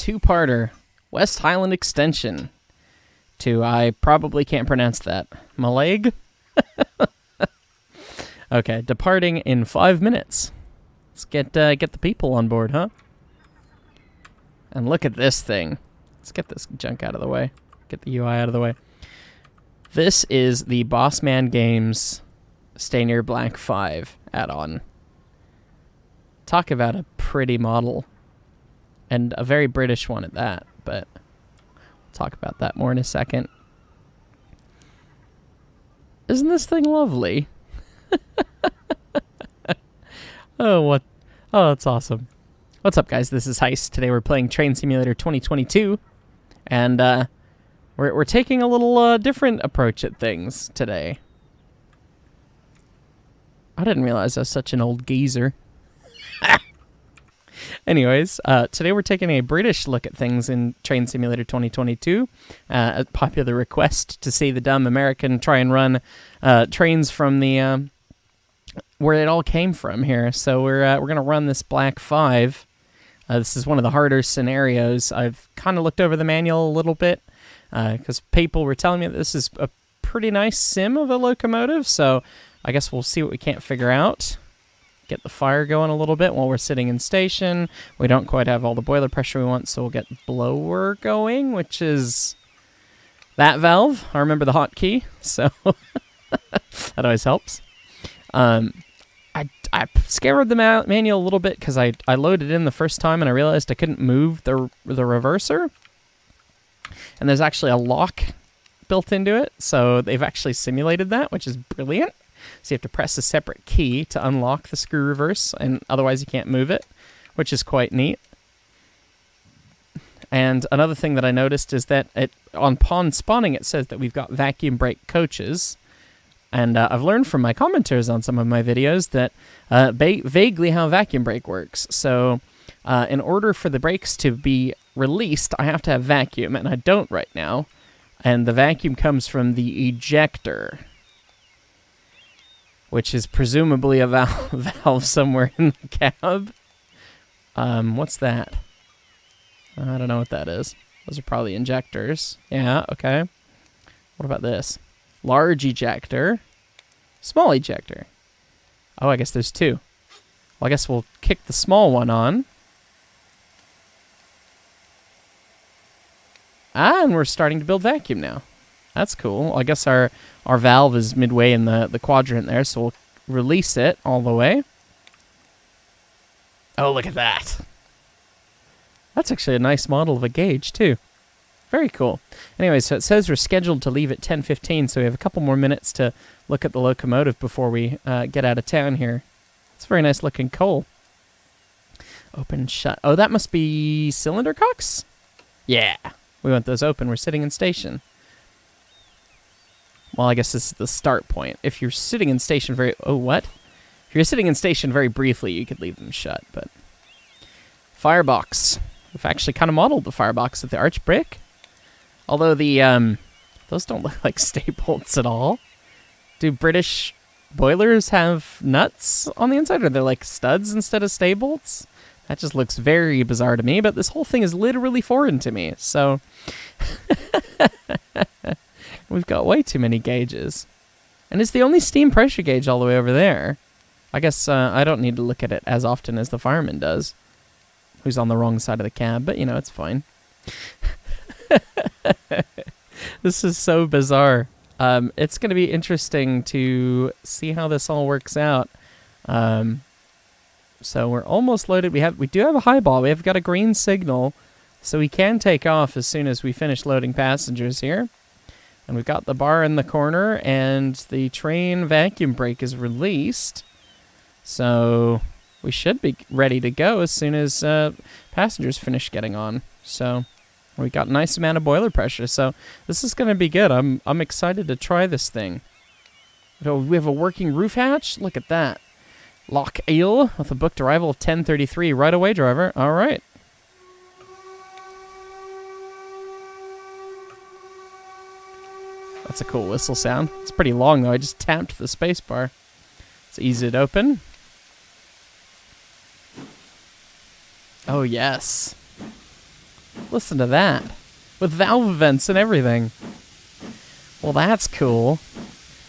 two-parter, West Highland Extension. I probably can't pronounce that. Malag? Okay, departing in 5 minutes. Let's get the people on board, huh? And look at this thing. Let's get this junk out of the way. Get the UI out of the way. This is the Bossman Games Stanier Black 5 add-on. Talk about a pretty model. And a very British one at that, but we'll talk about that more in a second. Isn't this thing lovely? Oh, that's awesome. What's up, guys? This is Heist. Today we're playing Train Simulator 2022, and we're taking a little different approach at things today. I didn't realize I was such an old geezer. Anyways, today we're taking a British look at things in Train Simulator 2022. A popular request to see the dumb American try and run trains from the where it all came from here. So we're gonna run this Black 5. This is one of the harder scenarios. I've kind of looked over the manual a little bit because people were telling me that this is a pretty nice sim of a locomotive. So I guess we'll see what we can't figure out. Get the fire going a little bit while we're sitting in station. We don't quite have all the boiler pressure we want, so we'll get blower going, which is that valve. I remember the hotkey, so that always helps. I scoured the manual a little bit because I loaded in the first time and I realized I couldn't move the reverser. And there's actually a lock built into it, so they've actually simulated that, which is brilliant. So you have to press a separate key to unlock the screw reverse, and otherwise you can't move it, which is quite neat. And another thing that I noticed is that on spawning it says that we've got vacuum brake coaches. And I've learned from my commenters on some of my videos that vaguely how vacuum brake works. So in order for the brakes to be released, I have to have vacuum, and I don't right now. And the vacuum comes from the ejector, which is presumably a valve somewhere in the cab. What's that? I don't know what that is. Those are probably injectors. Yeah, okay. What about this? Large ejector. Small ejector. Oh, I guess there's two. Well, I guess we'll kick the small one on. And we're starting to build vacuum now. That's cool. I guess our valve is midway in the quadrant there, so we'll release it all the way. Oh, look at that. That's actually a nice model of a gauge, too. Very cool. Anyway, so it says we're scheduled to leave at 10:15, so we have a couple more minutes to look at the locomotive before we get out of town here. It's a very nice looking coal. Open, shut. Oh, that must be cylinder cocks? Yeah. We want those open. We're sitting in station. Well, I guess this is the start point. If you're sitting in station very... Oh, what? If you're sitting in station very briefly, you could leave them shut, but... Firebox. We've actually kind of modeled the firebox with the arch brick. Although the, those don't look like stay-bolts at all. Do British boilers have nuts on the inside? Or they're like studs instead of stay-bolts? That just looks very bizarre to me, but this whole thing is literally foreign to me, so... We've got way too many gauges. And it's the only steam pressure gauge all the way over there. I guess I don't need to look at it as often as the fireman does, who's on the wrong side of the cab, but, you know, it's fine. This is so bizarre. It's going to be interesting to see how this all works out. So we're almost loaded. We do have a high ball. We have got a green signal, so we can take off as soon as we finish loading passengers here. And we've got the bar in the corner, and the train vacuum brake is released. So we should be ready to go as soon as passengers finish getting on. So we got a nice amount of boiler pressure. So this is going to be good. I'm excited to try this thing. We have a working roof hatch. Look at that. Loch Ale with a booked arrival of 10:33. Right away, driver. All right. That's a cool whistle sound. It's pretty long, though. I just tapped the space bar. It's easy to open. Oh, yes. Listen to that. With valve vents and everything. Well, that's cool.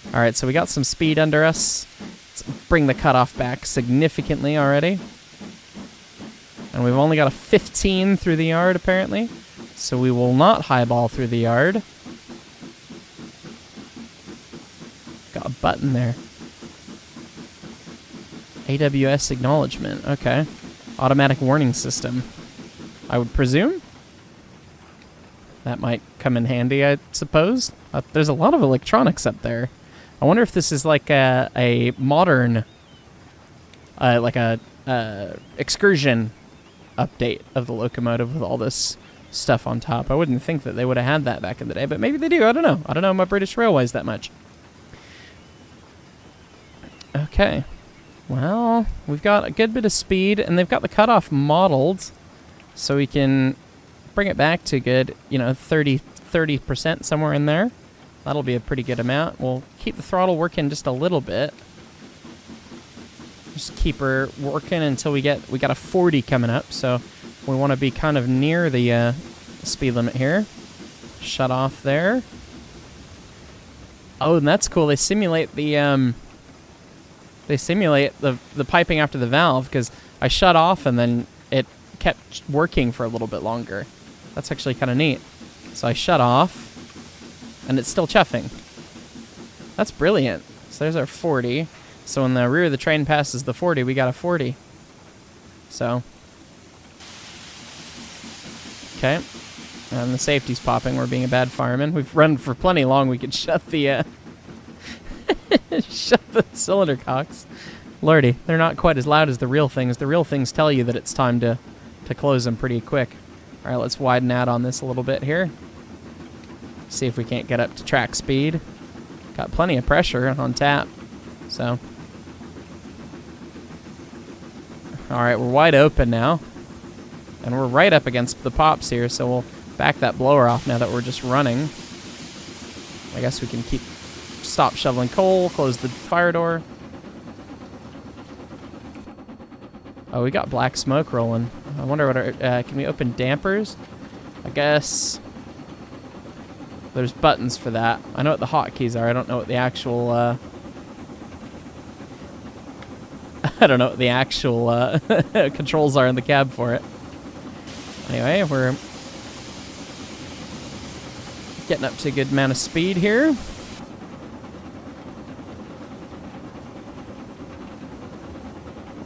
Alright, so we got some speed under us. Let's bring the cutoff back significantly already. And we've only got a 15 through the yard, apparently. So we will not highball through the yard. Got a button there. AWS acknowledgement. Okay. Automatic warning system. I would presume. That might come in handy, I suppose. There's a lot of electronics up there. I wonder if this is like a modern, like a excursion update of the locomotive with all this stuff on top. I wouldn't think that they would have had that back in the day, but maybe they do. I don't know. I don't know my British Railways that much. Okay. Well, we've got a good bit of speed, and they've got the cutoff modeled, so we can bring it back to good, 30% somewhere in there. That'll be a pretty good amount. We'll keep the throttle working just a little bit. Just keep her working until we got a 40 coming up, so we want to be kind of near the speed limit here. Shut off there. Oh, and that's cool. They simulate the piping after the valve, because I shut off and then it kept working for a little bit longer. That's actually kind of neat. So I shut off, and it's still chuffing. That's brilliant. So there's our 40. So when the rear of the train passes the 40, we got a 40. So. Okay. And the safety's popping. We're being a bad fireman. We've run for plenty long. We could shut the shut the cylinder cocks. Lordy, they're not quite as loud as the real things. The real things tell you that it's time to close them pretty quick. All right, let's widen out on this a little bit here. See if we can't get up to track speed. Got plenty of pressure on tap, so. All right, we're wide open now. And we're right up against the pops here, so we'll back that blower off now that we're just running. I guess we can stop shoveling coal, close the fire door. Oh, we got black smoke rolling. I wonder what can we open dampers? I guess there's buttons for that. I know what the hotkeys are. I don't know what the actual, I don't know what the actual controls are in the cab for it. Anyway, we're getting up to a good amount of speed here.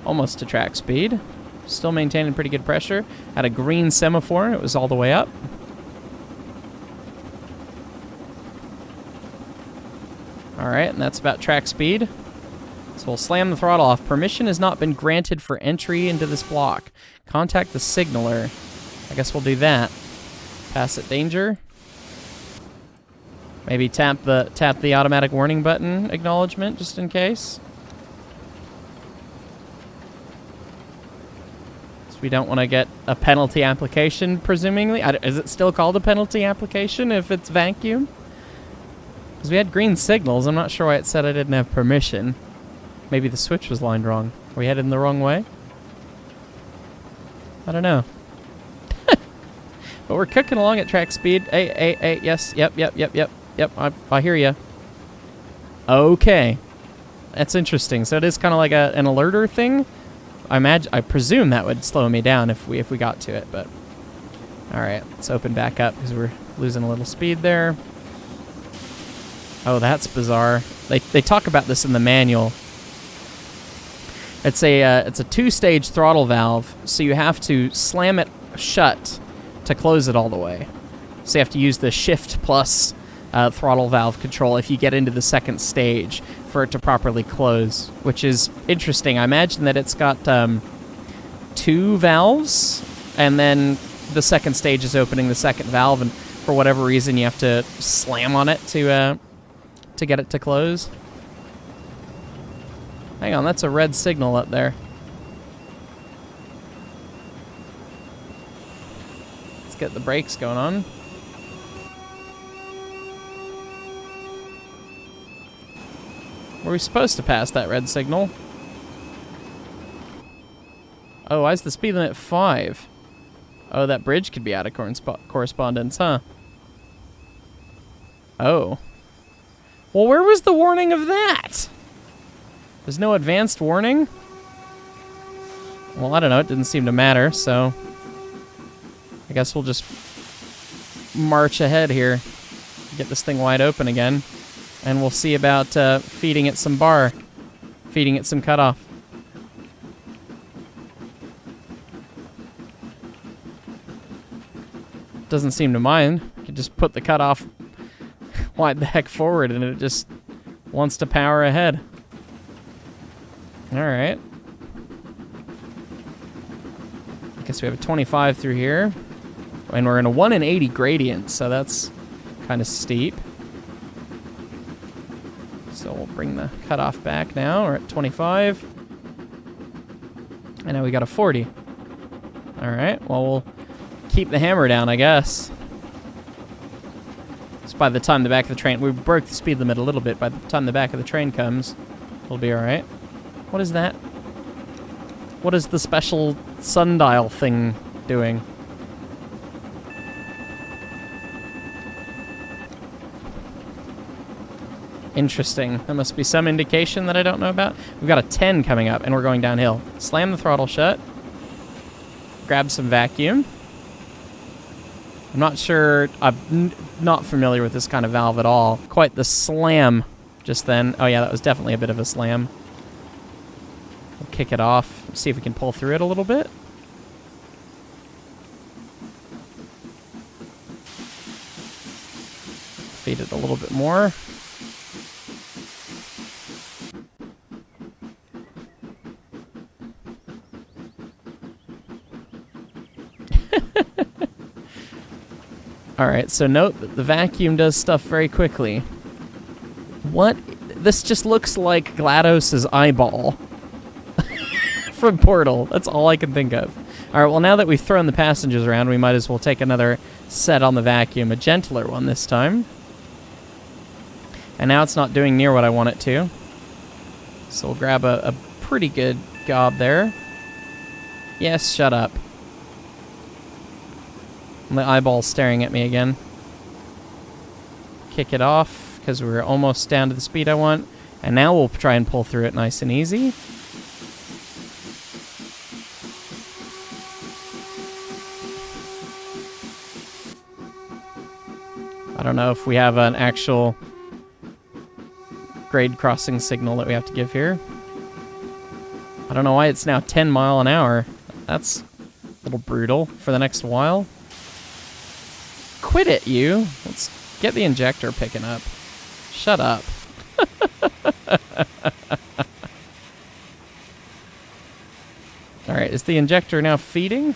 Almost to track speed. Still maintaining pretty good pressure. Had a green semaphore. It was all the way up. Alright, and that's about track speed. So we'll slam the throttle off. Permission has not been granted for entry into this block. Contact the signaler. I guess we'll do that. Pass at danger. Maybe tap the automatic warning button acknowledgement just in case. So we don't want to get a penalty application, presumably. Is it still called a penalty application if it's vacuum? Because we had green signals. I'm not sure why it said I didn't have permission. Maybe the switch was lined wrong. Are we headed in the wrong way? I don't know. But we're cooking along at track speed. Hey, yes, yep, I hear you. Okay. That's interesting. So it is kind of like an alerter thing. I presume that would slow me down if we got to it, but all right, let's open back up because we're losing a little speed there. Oh, that's bizarre. They talk about this in the manual. It's a two-stage throttle valve, so you have to slam it shut to close it all the way. So you have to use the shift plus throttle valve control if you get into the second stage for it to properly close, which is interesting. I imagine that it's got two valves, and then the second stage is opening the second valve, and for whatever reason you have to slam on it to get it to close. Hang on, that's a red signal up there. Let's get the brakes going on. Were we supposed to pass that red signal? Oh, why is the speed limit 5? Oh, that bridge could be out of correspondence, huh? Oh. Well, where was the warning of that? There's no advanced warning? Well, I don't know. It didn't seem to matter, so I guess we'll just march ahead here. Get this thing wide open again. And we'll see about feeding it some bar. Feeding it some cutoff. Doesn't seem to mind. You can just put the cutoff wide the heck forward and it just wants to power ahead. Alright. I guess we have a 25 through here. And we're in a 1 in 80 gradient, so that's kind of steep. So we'll bring the cutoff back now. We're at 25. And now we got a 40. Alright, well, we'll keep the hammer down, I guess. So by the time the back of the train... We broke the speed limit a little bit. By the time the back of the train comes, we'll be alright. What is that? What is the special sundial thing doing? Interesting. That must be some indication that I don't know about. We've got a 10 coming up, and we're going downhill. Slam the throttle shut. Grab some vacuum. I'm not sure. I'm not familiar with this kind of valve at all. Quite the slam just then. Oh, yeah, that was definitely a bit of a slam. We'll kick it off. See if we can pull through it a little bit. Feed it a little bit more. Alright, so note that the vacuum does stuff very quickly. What? This just looks like GLaDOS's eyeball from Portal. That's all I can think of. Alright, well now that we've thrown the passengers around, we might as well take another set on the vacuum, a gentler one this time. And now it's not doing near what I want it to. So we'll grab a pretty good gob there. Yes, shut up. The eyeball's staring at me again. Kick it off, because we're almost down to the speed I want. And now we'll try and pull through it nice and easy. I don't know if we have an actual grade crossing signal that we have to give here. I don't know why it's now 10 mile an hour. That's a little brutal for the next while. Quit it, you. Let's get the injector picking up. Shut up. Alright, is the injector now feeding?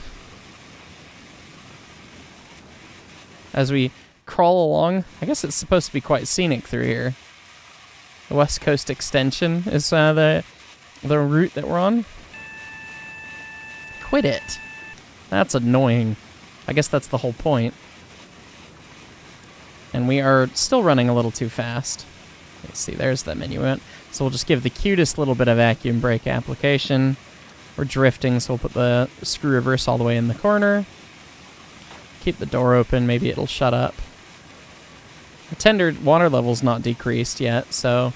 As we crawl along. I guess it's supposed to be quite scenic through here. The West Coast Extension is the route that we're on. Quit it. That's annoying. I guess that's the whole point. And we are still running a little too fast. Let's see, there's the menu event. So we'll just give the cutest little bit of vacuum brake application. We're drifting, so we'll put the screw reverse all the way in the corner. Keep the door open, maybe it'll shut up. The tender water level's not decreased yet, so...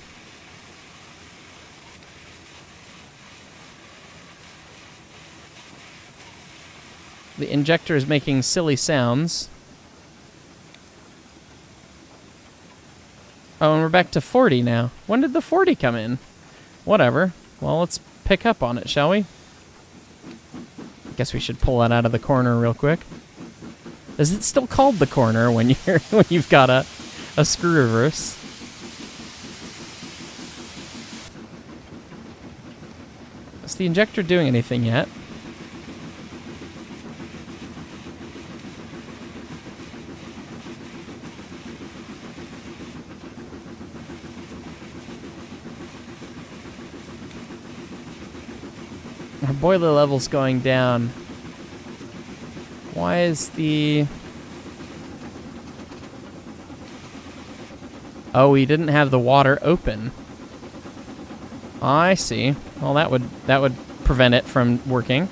The injector is making silly sounds. Oh, and we're back to 40 now. When did the 40 come in? Whatever. Well, let's pick up on it, shall we? I guess we should pull that out of the corner real quick. Is it still called the corner when you're when you've got a screw reverse? Is the injector doing anything yet? Our boiler level's going down. Why is the... Oh, we didn't have the water open. I see. Well, that would prevent it from working.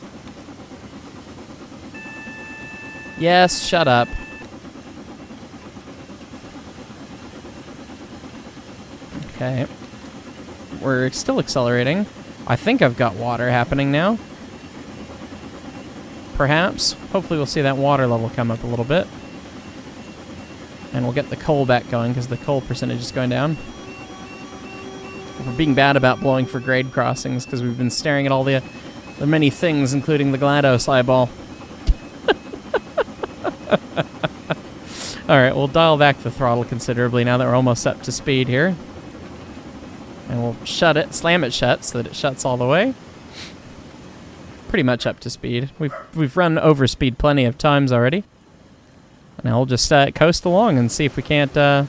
Yes, shut up. Okay. We're still accelerating. I think I've got water happening now. Perhaps. Hopefully we'll see that water level come up a little bit. And we'll get the coal back going because the coal percentage is going down. We're being bad about blowing for grade crossings because we've been staring at all the many things, including the GLaDOS eyeball. Alright, we'll dial back the throttle considerably now that we're almost up to speed here. And we'll shut it, slam it shut so that it shuts all the way. Pretty much up to speed. We've run over speed plenty of times already. Now we'll just coast along and see if we can't... Oh,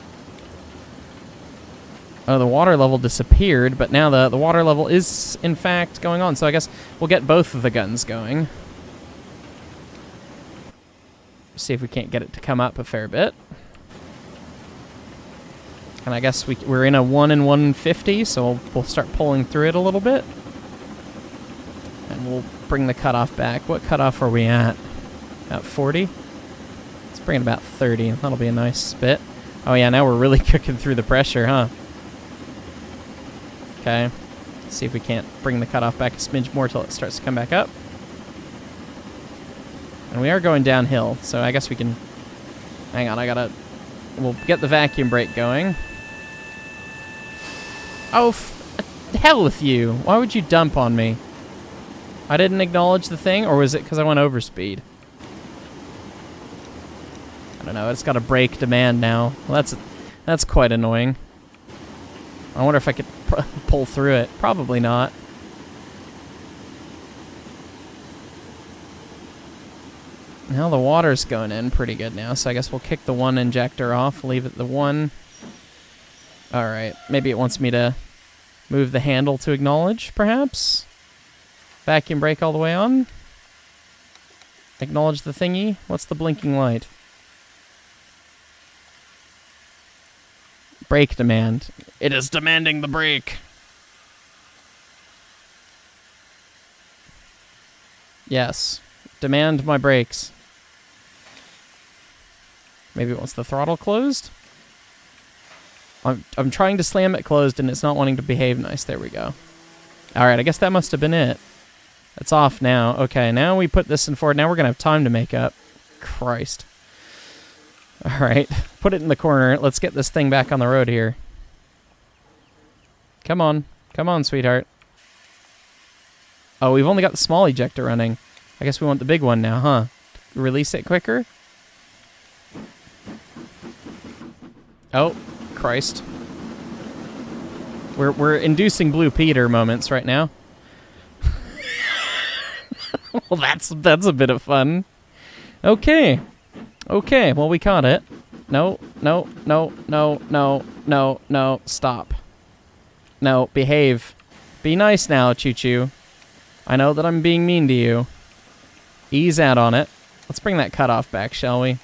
the water level disappeared, but now the water level is, in fact, going on. So I guess we'll get both of the guns going. See if we can't get it to come up a fair bit. And I guess we're in a 1 in 150, so we'll start pulling through it a little bit. And we'll bring the cutoff back. What cutoff are we at? At 40? Let's bring it about 30. That'll be a nice bit. Oh yeah, now we're really cooking through the pressure, huh? Okay. Let's see if we can't bring the cutoff back a smidge more till it starts to come back up. And we are going downhill, so I guess we can... Hang on, we'll get the vacuum brake going. Oh, hell with you. Why would you dump on me? I didn't acknowledge the thing, or was it because I went over speed? I don't know, it's got a brake demand now. Well, that's quite annoying. I wonder if I could pull through it. Probably not. Now the water's going in pretty good now, so I guess we'll kick the one injector off, leave it the one. Alright, maybe it wants me to move the handle to acknowledge, perhaps? Vacuum brake all the way on. Acknowledge the thingy. What's the blinking light? Brake demand. It is demanding the brake. Yes. Demand my brakes. Maybe it wants the throttle closed? I'm trying to slam it closed and it's not wanting to behave nice. There we go. Alright, I guess that must have been it. It's off now. Okay, now we put this in forward. Now we're going to have time to make up. Christ. Alright, put it in the corner. Let's get this thing back on the road here. Come on. Come on, sweetheart. Oh, we've only got the small ejector running. I guess we want the big one now, huh? Release it quicker? Oh, Christ. We're inducing Blue Peter moments right now. Well, that's a bit of fun. Okay. Okay, well, we caught it. No, no, no, no, no, no, no, stop. No, behave. Be nice now, Choo-Choo. I know that I'm being mean to you. Ease out on it. Let's bring that cutoff back, shall we?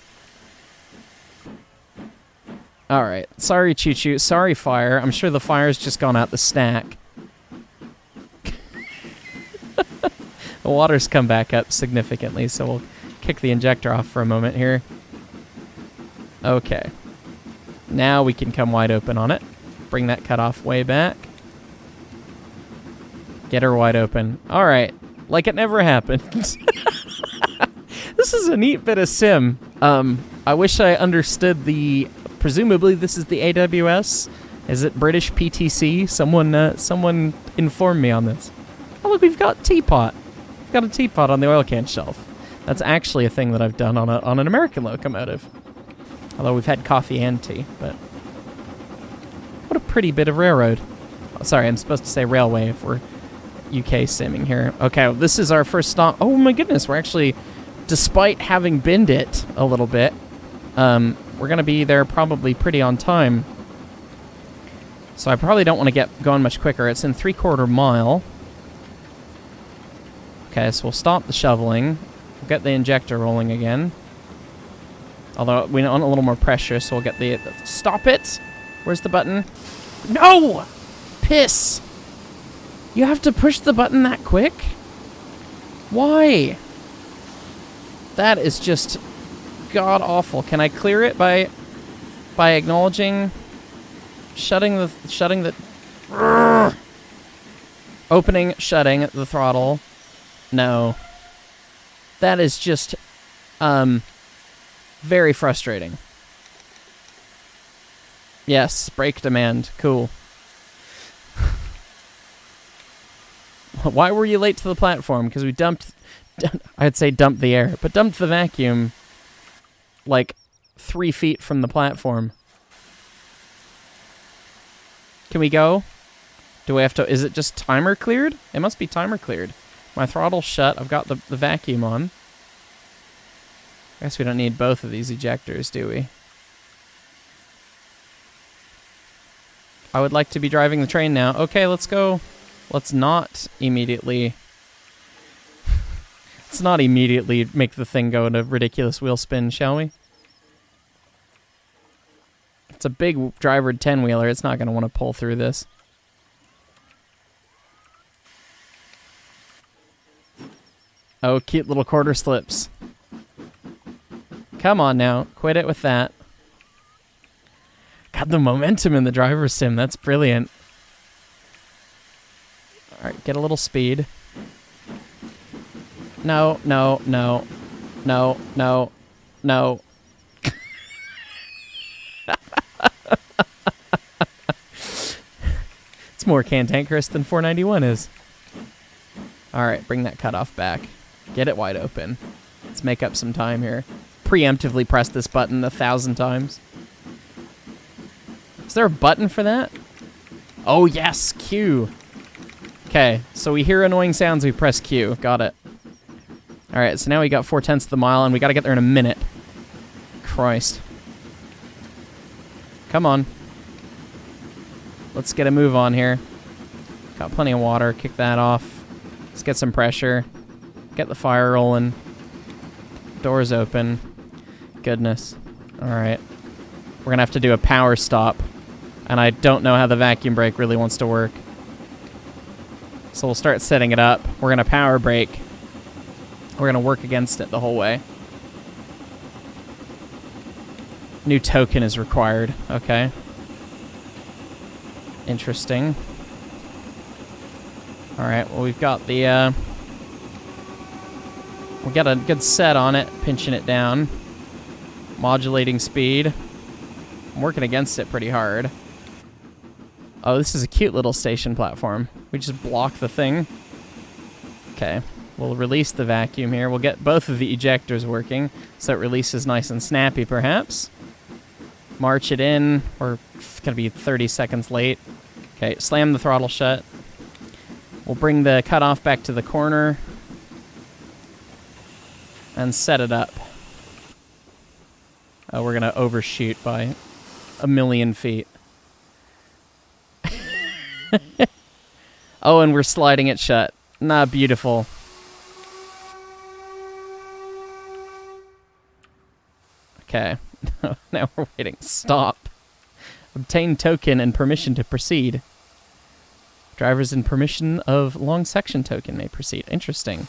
Alright. Sorry, Choo-Choo. Sorry, fire. I'm sure the fire's just gone out the stack. The water's come back up significantly, so we'll kick the injector off for a moment here. Okay. Now we can come wide open on it. Bring that cutoff way back. Get her wide open. Alright. Like it never happened. This is a neat bit of sim. I wish I understood the... Presumably this is the AWS. Is it British PTC? Someone inform me on this. Oh look, we've got teapot. We've got a teapot on the oil can shelf. That's actually a thing that I've done on an American locomotive. Although we've had coffee and tea, but... What a pretty bit of railroad. Oh, sorry, I'm supposed to say railway if we're UK simming here. Okay, well, this is our first stop. Oh my goodness, we're actually... Despite having binned it a little bit, we're going to be there probably pretty on time. So I probably don't want to get going much quicker. It's in 3/4 mile. Okay, so we'll stop the shoveling. We'll get the injector rolling again. Although we want a little more pressure, so we'll get the... Stop it! Where's the button? No! Piss! You have to push the button that quick? Why? That is just god awful. Can I clear it by acknowledging shutting the opening, shutting the throttle? No. That is just very frustrating. Yes, brake demand. Cool. Why were you late to the platform? Because we dumped... I'd say dumped the air, but dumped the vacuum like 3 feet from the platform. Can we go? Do we have to... Is it just timer cleared? It must be timer cleared. My throttle's shut. I've got the vacuum on. I guess we don't need both of these ejectors, do we? I would like to be driving the train now. Okay, let's go. Let's not immediately... Let's not immediately make the thing go into ridiculous wheel spin, shall we? It's a big drivered 10-wheeler. It's not going to want to pull through this. Oh, cute little quarter slips. Come on now. Quit it with that. Got the momentum in the driver's sim. That's brilliant. Alright, get a little speed. No, no, no. No, no, no. It's more cantankerous than 491 is. Alright, bring that cutoff back. Get it wide open. Let's make up some time here. Preemptively press this button 1,000 times. Is there a button for that? Oh yes, Q. Okay, so we hear annoying sounds, we press Q. Got it. Alright, so now we got 4/10 of the mile, and we gotta get there in a minute. Christ. Come on. Let's get a move on here. Got plenty of water, kick that off. Let's get some pressure. Get the fire rolling. Doors open. Goodness. Alright. We're gonna have to do a power stop. And I don't know how the vacuum brake really wants to work. So we'll start setting it up. We're gonna power brake. We're gonna work against it the whole way. New token is required. Okay. Interesting. Alright, well we've got the, we got a good set on it, pinching it down. Modulating speed. I'm working against it pretty hard. Oh, this is a cute little station platform. We just block the thing. Okay. We'll release the vacuum here. We'll get both of the ejectors working, so it releases nice and snappy, perhaps. March it in. We're going to be 30 seconds late. Okay, slam the throttle shut. We'll bring the cutoff back to the corner. And set it up. Oh, we're going to overshoot by 1,000,000 feet. Oh, and we're sliding it shut. Nah, beautiful. Okay. Now we're waiting. Stop. Obtain token and permission to proceed. Drivers in permission of long section token may proceed. Interesting.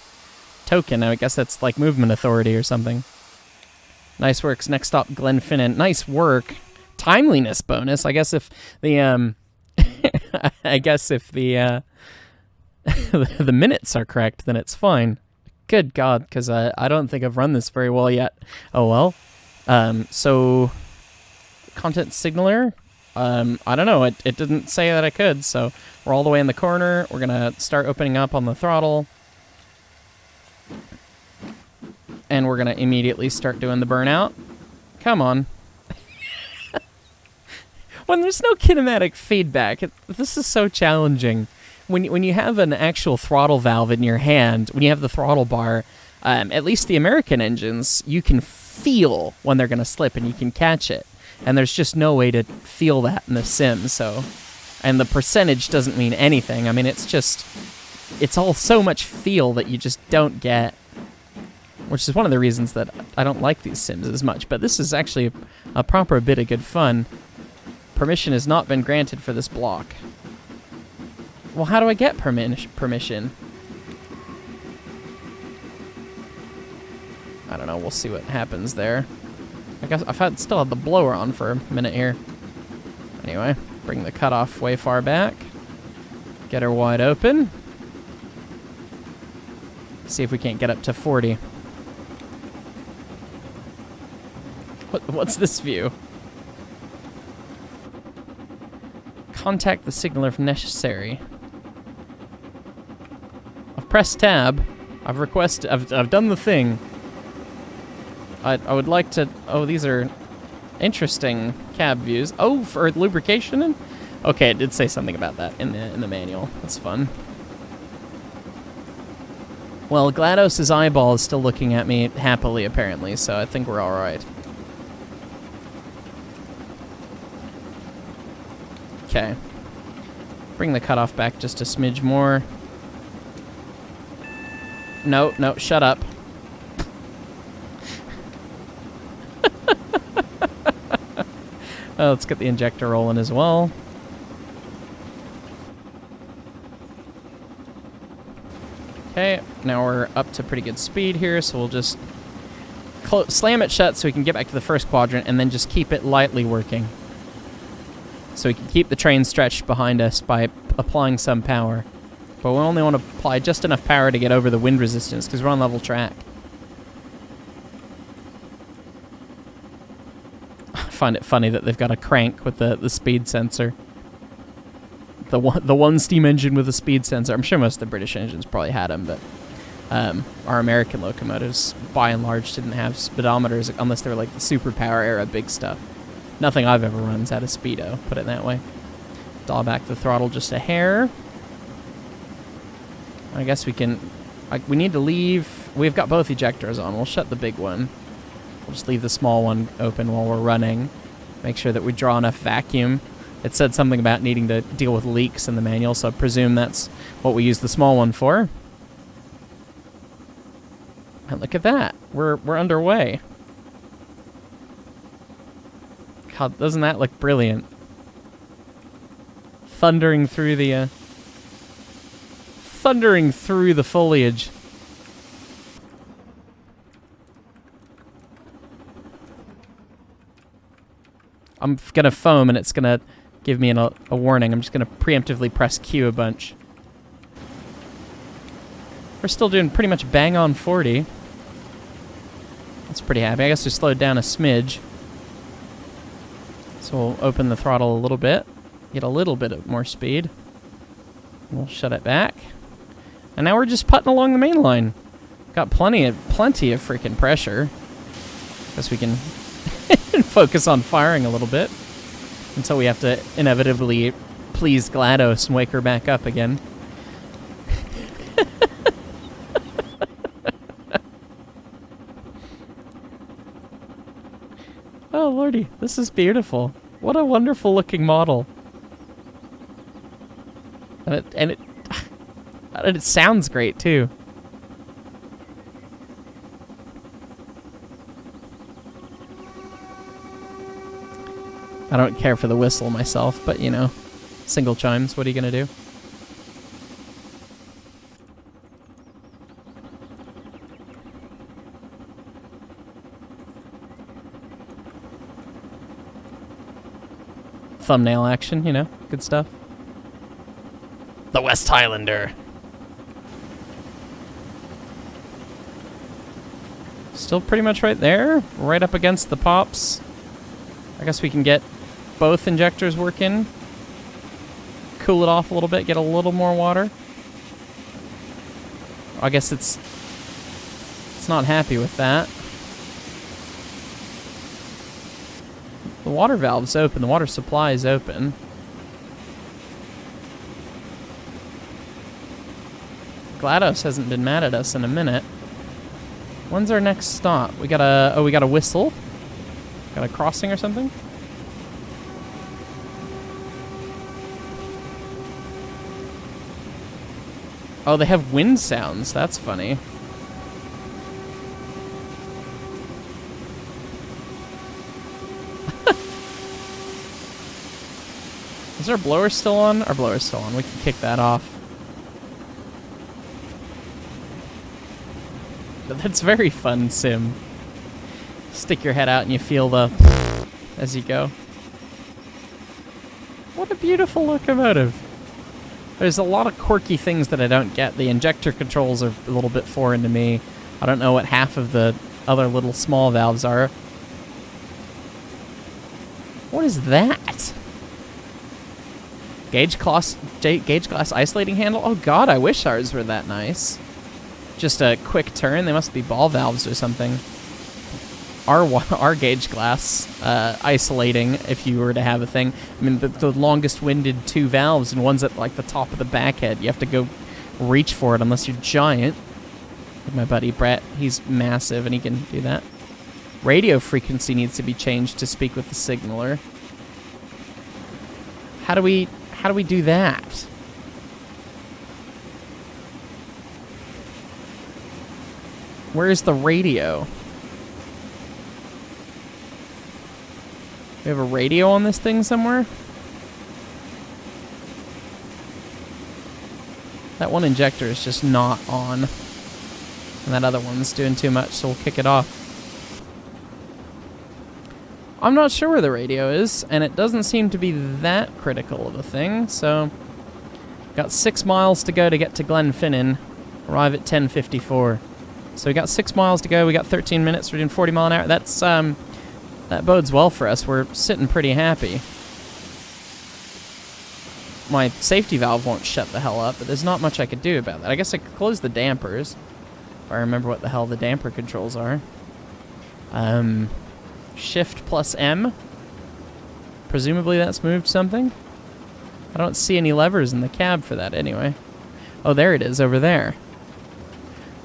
Token, I guess that's like movement authority or something. Nice works. Next stop, Glenfinnan. Nice work. Timeliness bonus. I guess if the, I guess if the, the minutes are correct, then it's fine. Good God, because I don't think I've run this very well yet. Oh well. So, content signaler? I don't know, it didn't say that I could, so we're all the way in the corner. We're gonna start opening up on the throttle. And we're gonna immediately start doing the burnout. Come on. When there's no kinematic feedback, this is so challenging. When you have an actual throttle valve in your hand, when you have the throttle bar, at least the American engines, you can feel when they're going to slip and you can catch it. And there's just no way to feel that in the sim, so... And the percentage doesn't mean anything. I mean, it's just... It's all so much feel that you just don't get. Which is one of the reasons that I don't like these sims as much. But this is actually a proper bit of good fun. Permission has not been granted for this block. Well, how do I get permission? I don't know, we'll see what happens there. I guess I've still had the blower on for a minute here. Anyway, bring the cutoff way far back. Get her wide open. See if we can't get up to 40. What's this view? Contact the signal if necessary. I've pressed tab. I've done the thing. I would like to... Oh, these are interesting cab views. Oh, for lubrication? Okay, it did say something about that in the manual. That's fun. Well, GLaDOS's eyeball is still looking at me happily, apparently, so I think we're alright. Okay. Bring the cutoff back just a smidge more. No, shut up. Let's get the injector rolling as well. Okay, now we're up to pretty good speed here, so we'll just slam it shut so we can get back to the first quadrant and then just keep it lightly working. So we can keep the train stretched behind us by applying some power. But we only want to apply just enough power to get over the wind resistance because we're on level track. I find it funny that they've got a crank with the speed sensor. The one steam engine with a speed sensor. I'm sure most of the British engines probably had them, but our American locomotives, by and large, didn't have speedometers unless they were like the superpower era big stuff. Nothing I've ever run's had a speedo, put it that way. Dial back the throttle just a hair. I guess we can... we need to leave... We've got both ejectors on. We'll shut the big one. We'll just leave the small one open while we're running. Make sure that we draw enough vacuum. It said something about needing to deal with leaks in the manual, so I presume that's what we use the small one for. And look at that. We're underway. God, doesn't that look brilliant? Thundering through the foliage. I'm gonna foam and it's gonna give me a warning. I'm just gonna preemptively press Q a bunch. We're still doing pretty much bang on 40. That's pretty happy. I guess we slowed down a smidge. So we'll open the throttle a little bit, get a little bit of more speed. We'll shut it back. And now we're just putting along the main line. Got plenty of freaking pressure. Guess we can focus on firing a little bit until we have to inevitably please GLaDOS and wake her back up again. Oh, lordy, this is beautiful. What a wonderful looking model. And it sounds great, too. I don't care for the whistle myself, but, you know, single chimes, what are you going to do? Thumbnail action, you know, good stuff. The West Highlander. Still pretty much right there, right up against the pops. I guess we can get both injectors working. Cool it off a little bit, get a little more water. I guess it's not happy with that. The water valve's open, the water supply is open. GLaDOS hasn't been mad at us in a minute. When's our next stop? We got a whistle. Got a crossing or something? Oh, they have wind sounds. That's funny. Is our blower still on? Our blower's still on. We can kick that off. But that's very fun, Sim. stick your head out and you feel the as you go. What a beautiful locomotive. There's a lot of quirky things that I don't get. The injector controls are a little bit foreign to me. I don't know what half of the other little small valves are. What is that? Gauge glass isolating handle? Oh god, I wish ours were that nice. Just a quick turn. They must be ball valves or something. Our gauge glass isolating, if you were to have a thing. I mean, the longest winded 2 valves, and one's at like the top of the backhead. You have to go reach for it unless you're giant. Like my buddy Brett, he's massive and he can do that. Radio frequency needs to be changed to speak with the signaler. How do we do that? Where's the radio? We have a radio on this thing somewhere? That one injector is just not on. And that other one's doing too much, so we'll kick it off. I'm not sure where the radio is, and it doesn't seem to be that critical of a thing, so... Got 6 miles to go to get to Glenfinnan. Arrive at 10:54. So we got 6 miles to go, we got 13 minutes, we're doing 40 mile an hour. That's, that bodes well for us. We're sitting pretty happy. My safety valve won't shut the hell up, but there's not much I could do about that. I guess I could close the dampers, if I remember what the hell the damper controls are. Shift plus M. Presumably that's moved something. I don't see any levers in the cab for that anyway. Oh, there it is over there.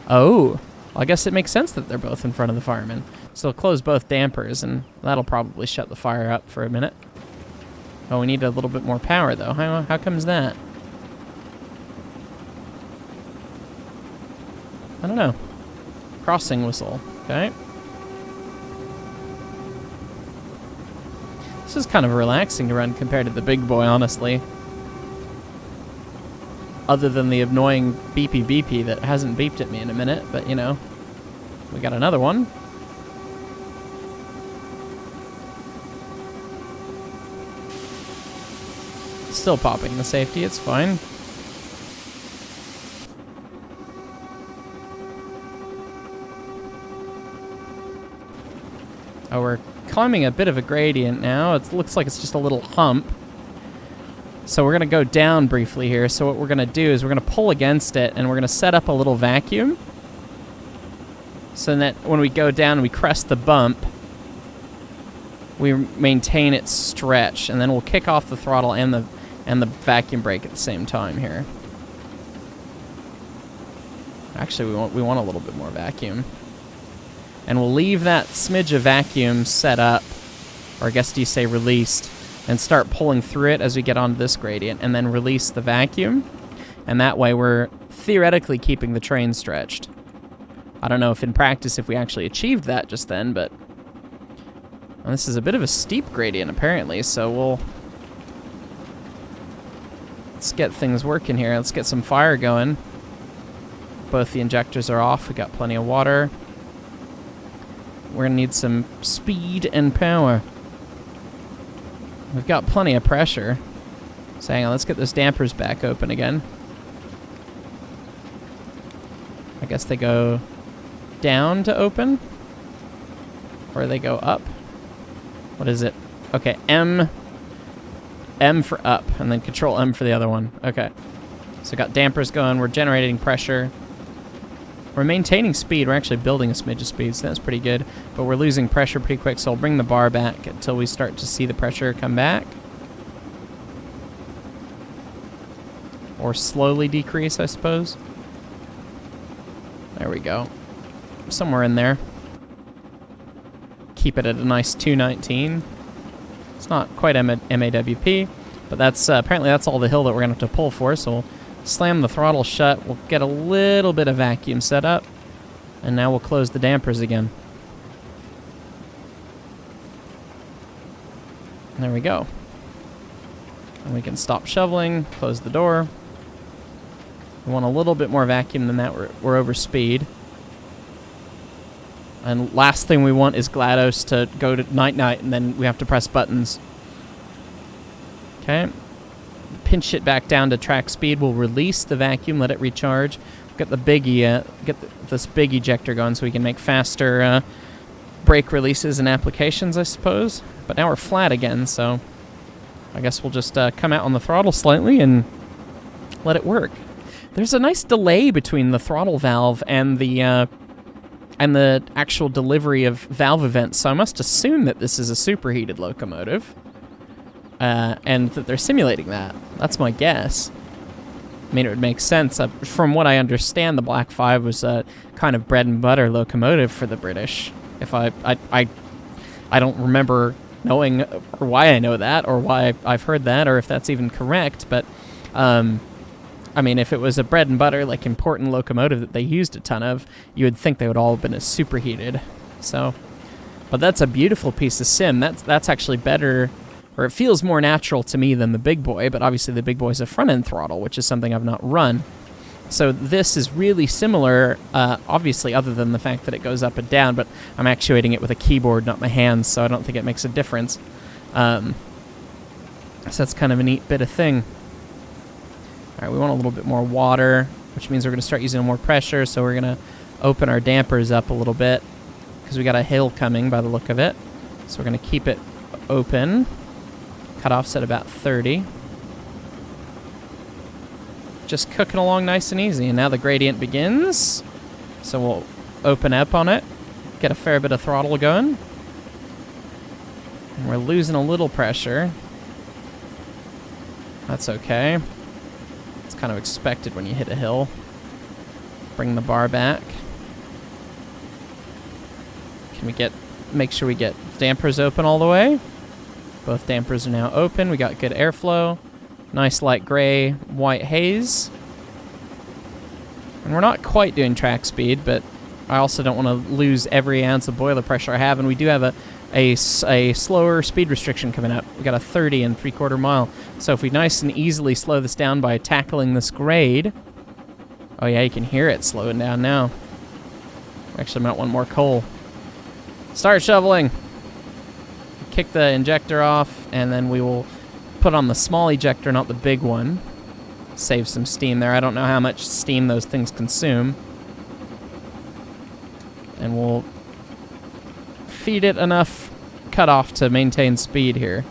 Oh, well, I guess it makes sense that they're both in front of the fireman. So I'll close both dampers, and that'll probably shut the fire up for a minute. Oh, we need a little bit more power, though. How comes that? I don't know. Crossing whistle. Okay. This is kind of relaxing to run compared to the big boy, honestly. Other than the annoying beepy beepy that hasn't beeped at me in a minute, but you know. We got another one. Still popping the safety, it's fine. Oh, we're climbing a bit of a gradient now. It looks like it's just a little hump. So we're going to go down briefly here. So what we're going to do is we're going to pull against it, and we're going to set up a little vacuum. So that when we go down and we crest the bump, we maintain its stretch, and then we'll kick off the throttle and the vacuum brake at the same time here. Actually, we want a little bit more vacuum. And we'll leave that smidge of vacuum set up, or I guess do you say released, and start pulling through it as we get onto this gradient, and then release the vacuum. And that way we're theoretically keeping the train stretched. I don't know if in practice if we actually achieved that just then, but... Well, this is a bit of a steep gradient apparently, so let's get things working here. Let's get some fire going. Both the injectors are off. We got plenty of water. We're gonna need some speed and power. We've got plenty of pressure. So hang on, let's get those dampers back open again. I guess they go down to open? Or they go up? What is it? Okay, M for up, and then Control M for the other one. Okay. So got dampers going, we're generating pressure. We're maintaining speed, we're actually building a smidge of speed, so that's pretty good. But we're losing pressure pretty quick, so I'll bring the bar back until we start to see the pressure come back. Or slowly decrease, I suppose. There we go. Somewhere in there. Keep it at a nice 219. It's not quite MAWP, but that's apparently that's all the hill that we're going to have to pull for, so we'll slam the throttle shut. We'll get a little bit of vacuum set up, and now we'll close the dampers again. There we go. And we can stop shoveling, close the door. We want a little bit more vacuum than that. We're over speed. And last thing we want is GLaDOS to go to night-night, and then we have to press buttons. Okay. Pinch it back down to track speed. We'll release the vacuum, let it recharge. Get the biggie, this big ejector going so we can make faster brake releases and applications, I suppose. But now we're flat again, so I guess we'll just come out on the throttle slightly and let it work. There's a nice delay between the throttle valve and the actual delivery of valve events, so I must assume that this is a superheated locomotive. And that they're simulating that. That's my guess. I mean, it would make sense. From what I understand, the Black 5 was a kind of bread and butter locomotive for the British. If I don't remember knowing or why I know that or why I've heard that or if that's even correct, but I mean, if it was a bread and butter, like, important locomotive that they used a ton of, you would think they would all have been as superheated. So, but that's a beautiful piece of sim. That's actually better, or it feels more natural to me than the big boy, but obviously the big boy is a front-end throttle, which is something I've not run. So this is really similar, obviously, other than the fact that it goes up and down, but I'm actuating it with a keyboard, not my hands, so I don't think it makes a difference. So that's kind of a neat bit of thing. All right, we want a little bit more water, which means we're going to start using more pressure, so we're going to open our dampers up a little bit, because we got a hill coming by the look of it. So we're going to keep it open. Cutoff's at about 30. Just cooking along nice and easy, and now the gradient begins. So we'll open up on it, get a fair bit of throttle going. And we're losing a little pressure. That's okay. It's kind of expected when you hit a hill. Bring the bar back. Can we make sure we get dampers open all the way? Both dampers are now open. We got good airflow. Nice light gray, white haze. And we're not quite doing track speed, but I also don't want to lose every ounce of boiler pressure I have, and we do have a slower speed restriction coming up. We got a 30 and 3/4 mile. So if we nice and easily slow this down by tackling this grade... Oh yeah, you can hear it slowing down now. Actually, might want more coal. Start shoveling! Kick the injector off, and then we will put on the small ejector, not the big one. Save some steam there. I don't know how much steam those things consume. And we'll feed it enough cutoff to maintain speed here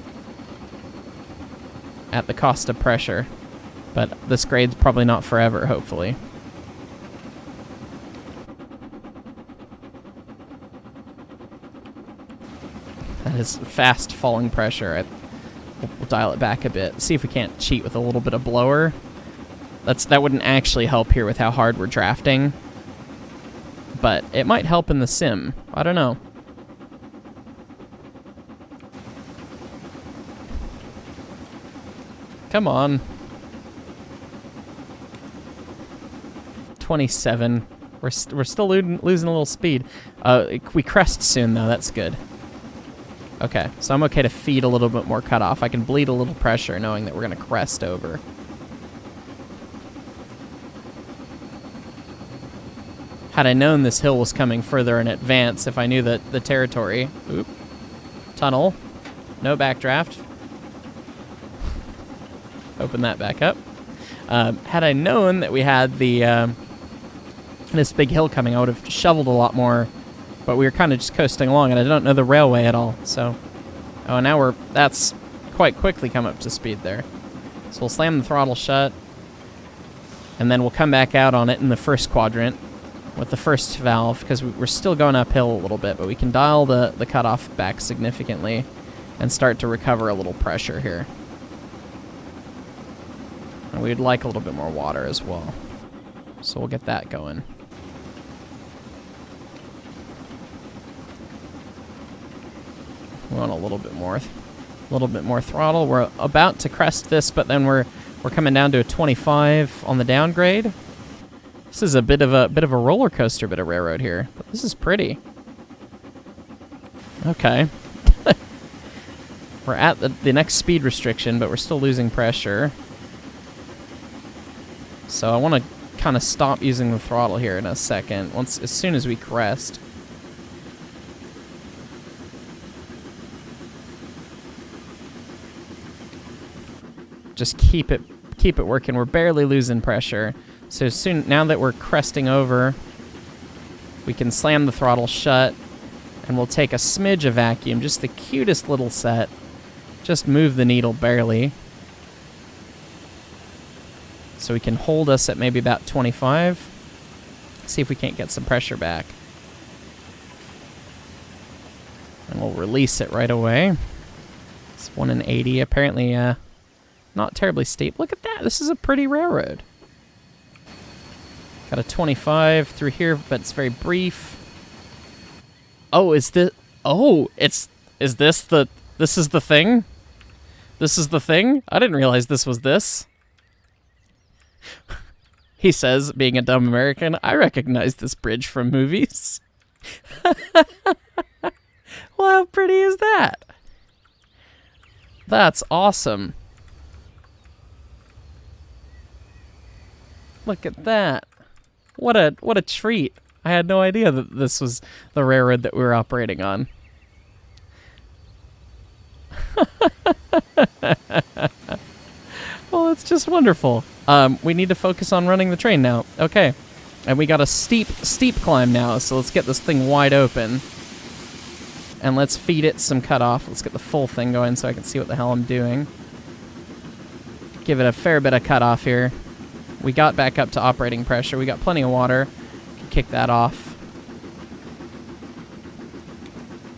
at the cost of pressure. But this grade's probably not forever, hopefully. That is fast falling pressure. We'll dial it back a bit. See if we can't cheat with a little bit of blower. That wouldn't actually help here with how hard we're drafting. But it might help in the sim. I don't know. Come on. 27. We're still losing a little speed. We crest soon, though. That's good. Okay, so I'm okay to feed a little bit more cutoff. I can bleed a little pressure knowing that we're going to crest over. Had I known this hill was coming further in advance, if I knew that the territory... Oop. Tunnel. No backdraft. Open that back up. Had I known that we had the this big hill coming, I would have shoveled a lot more. But we were kind of just coasting along, and I don't know the railway at all, so... Oh, now that's quite quickly come up to speed there. So we'll slam the throttle shut, and then we'll come back out on it in the first quadrant with the first valve, because we're still going uphill a little bit, but we can dial the cutoff back significantly and start to recover a little pressure here. And we'd like a little bit more water as well. So we'll get that going. We want a little bit more throttle. We're about to crest this, but then we're coming down to a 25 on the downgrade. This is a bit of a roller coaster bit of railroad here, but this is pretty. Okay. We're at the next speed restriction, but we're still losing pressure. So I want to kind of stop using the throttle here in a second. As soon as we crest. just keep it working. We're barely losing pressure. So soon, now that we're cresting over, we can slam the throttle shut, and we'll take a smidge of vacuum, just the cutest little set. Just move the needle barely. So we can hold us at maybe about 25. See if we can't get some pressure back. And we'll release it right away. It's 1 in 80. Apparently, not terribly steep. Look at that. This is a pretty railroad. Got a 25 through here, but it's very brief. Oh, is this... Oh, it's... Is this the... This is the thing? This is the thing? I didn't realize this was this. He says, being a dumb American, I recognize this bridge from movies. Well, how pretty is that? That's awesome. Look at that. What a treat. I had no idea that this was the railroad that we were operating on. Well, it's just wonderful. We need to focus on running the train now. Okay. And we got a steep climb now, so let's get this thing wide open. And let's feed it some cutoff. Let's get the full thing going so I can see what the hell I'm doing. Give it a fair bit of cutoff here. We got back up to operating pressure. We got plenty of water. Can kick that off.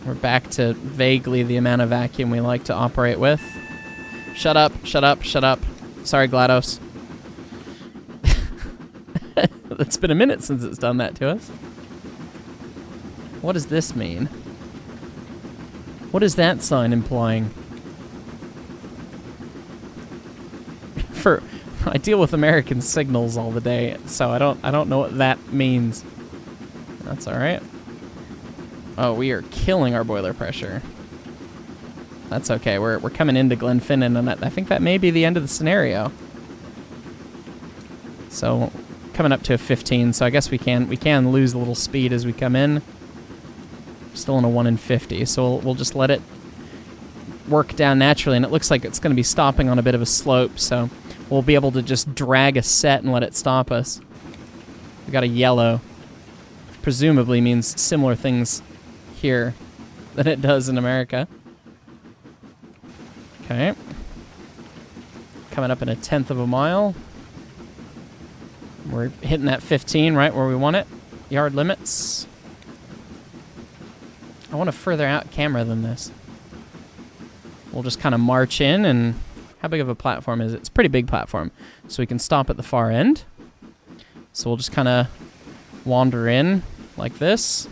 We're back to vaguely the amount of vacuum we like to operate with. Shut up, shut up, shut up. Sorry, GLaDOS. It's been a minute since it's done that to us. What does this mean? What is that sign implying? I deal with American signals all the day, so I don't know what that means. That's all right. Oh, we are killing our boiler pressure. That's okay. We're coming into Glenfinnan, and I think that may be the end of the scenario. So coming up to a 15, so I guess we can lose a little speed as we come in. Still in a 1 in 50, so we'll just let it work down naturally, and it looks like it's going to be stopping on a bit of a slope, so we'll be able to just drag a set and let it stop us. We got a yellow. Presumably means similar things here than it does in America. Okay. Coming up in a 1/10 of a mile. We're hitting that 15 right where we want it. Yard limits. I want a further out camera than this. We'll just kind of march in, and how big of a platform is it? It's a pretty big platform. So we can stop at the far end. So we'll just kind of wander in like this.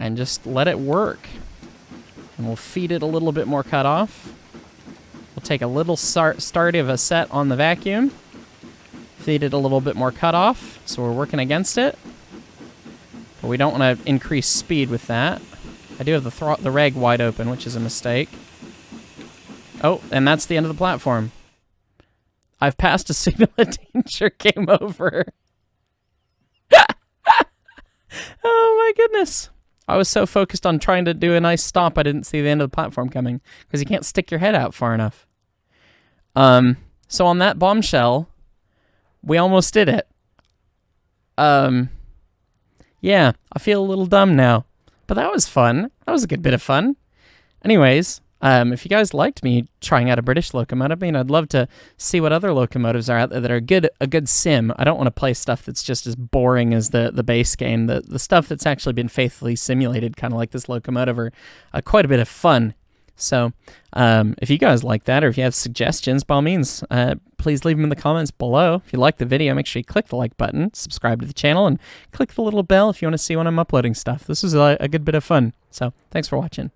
And just let it work. And we'll feed it a little bit more cutoff. We'll take a little start of a set on the vacuum. Feed it a little bit more cutoff, so we're working against it. But we don't want to increase speed with that. I do have the reg wide open, which is a mistake. Oh, and that's the end of the platform. I've passed a signal of danger. Game over. Oh my goodness. I was so focused on trying to do a nice stop, I didn't see the end of the platform coming, because you can't stick your head out far enough. So on that bombshell, we almost did it. Yeah, I feel a little dumb now, but that was fun. That was a good bit of fun. Anyways, if you guys liked me trying out a British locomotive, I'd love to see what other locomotives are out there that are a good sim. I don't want to play stuff that's just as boring as the base game. The stuff that's actually been faithfully simulated, kind of like this locomotive, are quite a bit of fun. So if you guys like that, or if you have suggestions, by all means, please leave them in the comments below. If you like the video, make sure you click the like button, subscribe to the channel, and click the little bell if you want to see when I'm uploading stuff. This was a good bit of fun. So thanks for watching.